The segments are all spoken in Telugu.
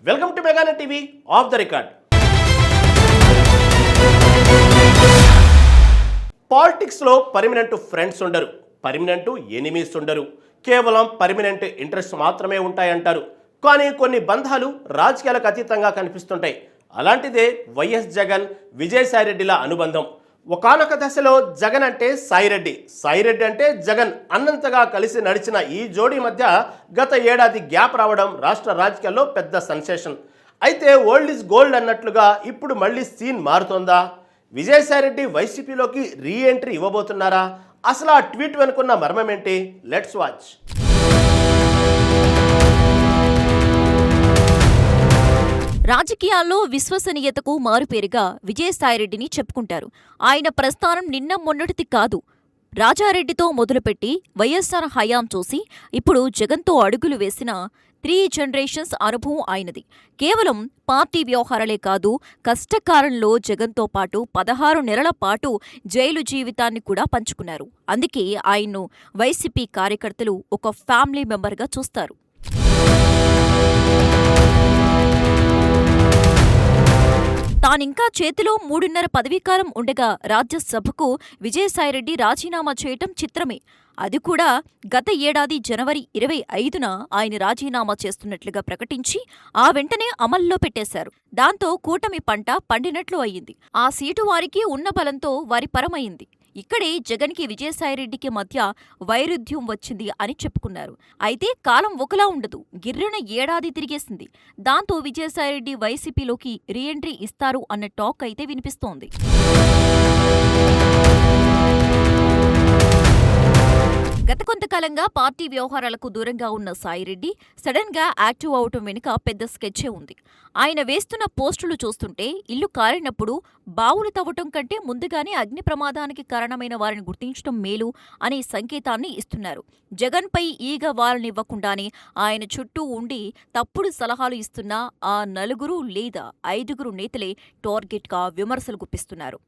Welcome to Meganet TV off the record. పాలిటిక్స్లో పర్మనెంట్ ఫ్రెండ్స్ ఉండరు, పర్మనెంట్ ఎనిమీస్ ఉండరు, కేవలం పర్మనెంట్ ఇంట్రెస్ట్ మాత్రమే ఉంటాయంటారు. కానీ కొన్ని బంధాలు రాజకీయాలకు అతీతంగా కనిపిస్తుంటాయి. అలాంటిదే వైఎస్ జగన్ విజయసాయిరెడ్డిల అనుబంధం. ఒకానొక దశలో జగన్ అంటే సాయిరెడ్డి, సాయిరెడ్డి అంటే జగన్ అన్నంతగా కలిసి నడిచిన ఈ జోడీ మధ్య గత ఏడాది గ్యాప్ రావడం రాష్ట్ర రాజకీయాల్లో పెద్ద సెన్సేషన్. అయితే ఓల్డ్ ఈజ్ గోల్డ్ అన్నట్లుగా ఇప్పుడు మళ్ళీ సీన్ మారుతోందా? విజయసాయిరెడ్డి వైసీపీలోకి రీ ఎంట్రీ ఇవ్వబోతున్నారా? అసలు ఆ ట్వీట్ వెనుకున్న మర్మం ఏంటి? Let's watch. రాజకీయాల్లో విశ్వసనీయతకు మారుపేరుగా విజయసాయిరెడ్డిని చెప్పుకుంటారు. ఆయన ప్రస్థానం నిన్న మొన్నటిది కాదు. రాజారెడ్డితో మొదలుపెట్టి వైఎస్ఆర్ హయాం చూసి ఇప్పుడు జగన్తో అడుగులు వేసిన 3 జనరేషన్స్ అనుభవం ఆయనది. కేవలం పార్టీ వ్యవహారాలే కాదు, కష్టకాలంలో జగన్తో పాటు 16 నెలల పాటు జైలు జీవితాన్ని కూడా పంచుకున్నారు. అందుకే ఆయన్ను వైసీపీ కార్యకర్తలు ఒక ఫ్యామిలీ మెంబర్గా చూస్తారు. తానింకా చేతిలో 3.5 పదవీకాలం ఉండగా రాజ్యసభకు విజయసాయిరెడ్డి రాజీనామా చేయటం చిత్రమే. అది కూడా గత ఏడాది జనవరి 25న ఆయన రాజీనామా చేస్తున్నట్లుగా ప్రకటించి ఆ వెంటనే అమల్లో పెట్టేశారు. దాంతో కూటమి పంట పండినట్లు అయ్యింది. ఆ సీటు వారికి ఉన్న బలంతో వారి పరమైంది. ఇక్కడే జగన్కి విజయసాయిరెడ్డికి మధ్య వైరుధ్యం వచ్చింది అని చెప్పుకున్నారు. అయితే కాలం ఒకలా ఉండదు. గిర్రున ఏడాది తిరిగేసింది. దాంతో విజయసాయిరెడ్డి వైసీపీలోకి రీఎంట్రీ ఇస్తారు అన్న టాక్ అయితే వినిపిస్తోంది. గత కొంతకాలంగా పార్టీ వ్యవహారాలకు దూరంగా ఉన్న సాయిరెడ్డి సడన్ గా యాక్టివ్ అవటం వెనుక పెద్ద స్కెచ్చే ఉంది. ఆయన వేస్తున్న పోస్టులు చూస్తుంటే ఇల్లు కారినప్పుడు బావులు తవ్వటం కంటే ముందుగానే అగ్ని ప్రమాదానికి కారణమైన వారిని గుర్తించడం మేలు అనే సంకేతాన్ని ఇస్తున్నారు. జగన్పై ఈగ వారనివ్వకుండానే ఆయన చుట్టూ ఉండి తప్పుడు సలహాలు ఇస్తున్న ఆ 4 లేదా 5 నేతలే టార్గెట్గా విమర్శలు గుప్పిస్తున్నారు.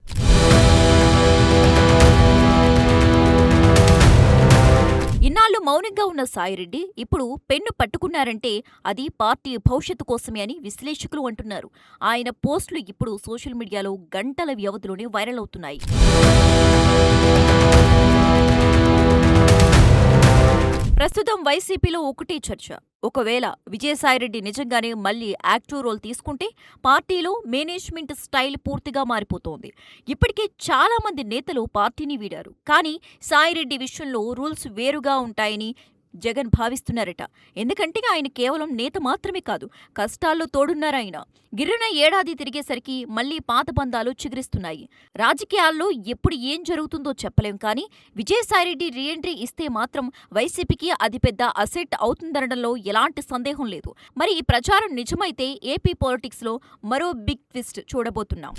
ఇన్నాళ్లు మౌనంగా ఉన్న సాయిరెడ్డి ఇప్పుడు పెన్ను పట్టుకున్నారంటే అది పార్టీ భవిష్యత్తు కోసమే అని విశ్లేషకులు అంటున్నారు. ఆయన పోస్టులు ఇప్పుడు సోషల్ మీడియాలో గంటల వ్యవధిలోనే వైరల్ అవుతున్నాయి. ప్రస్తుతం వైసీపీలో ఒకటే చర్చ. ఒకవేళ విజయసాయిరెడ్డి నిజంగానే మళ్లీ యాక్టివ్ రోల్ తీసుకుంటే పార్టీలో మేనేజ్మెంట్ స్టైల్ పూర్తిగా మారిపోతోంది. ఇప్పటికే చాలా మంది నేతలు పార్టీని వీడారు. కానీ సాయిరెడ్డి విషయంలో రూల్స్ వేరుగా ఉంటాయని జగన్ భావిస్తున్నారట. ఎందుకంటే ఆయన కేవలం నేత మాత్రమే కాదు, కష్టాల్లో తోడున్నారాయన. గిర్రున ఏడాది తిరిగేసరికి మళ్లీ పాత బంధాలు చిగురిస్తున్నాయి. రాజకీయాల్లో ఎప్పుడు ఏం జరుగుతుందో చెప్పలేం. కానీ విజయసాయిరెడ్డి రీఎంట్రీ ఇస్తే మాత్రం వైసీపీకి అది పెద్ద అసెట్ అవుతుందనడంలో ఎలాంటి సందేహం లేదు. మరి ఈ ప్రచారం నిజమైతే ఏపీ పాలిటిక్స్లో మరో బిగ్ ట్విస్ట్ చూడబోతున్నాం.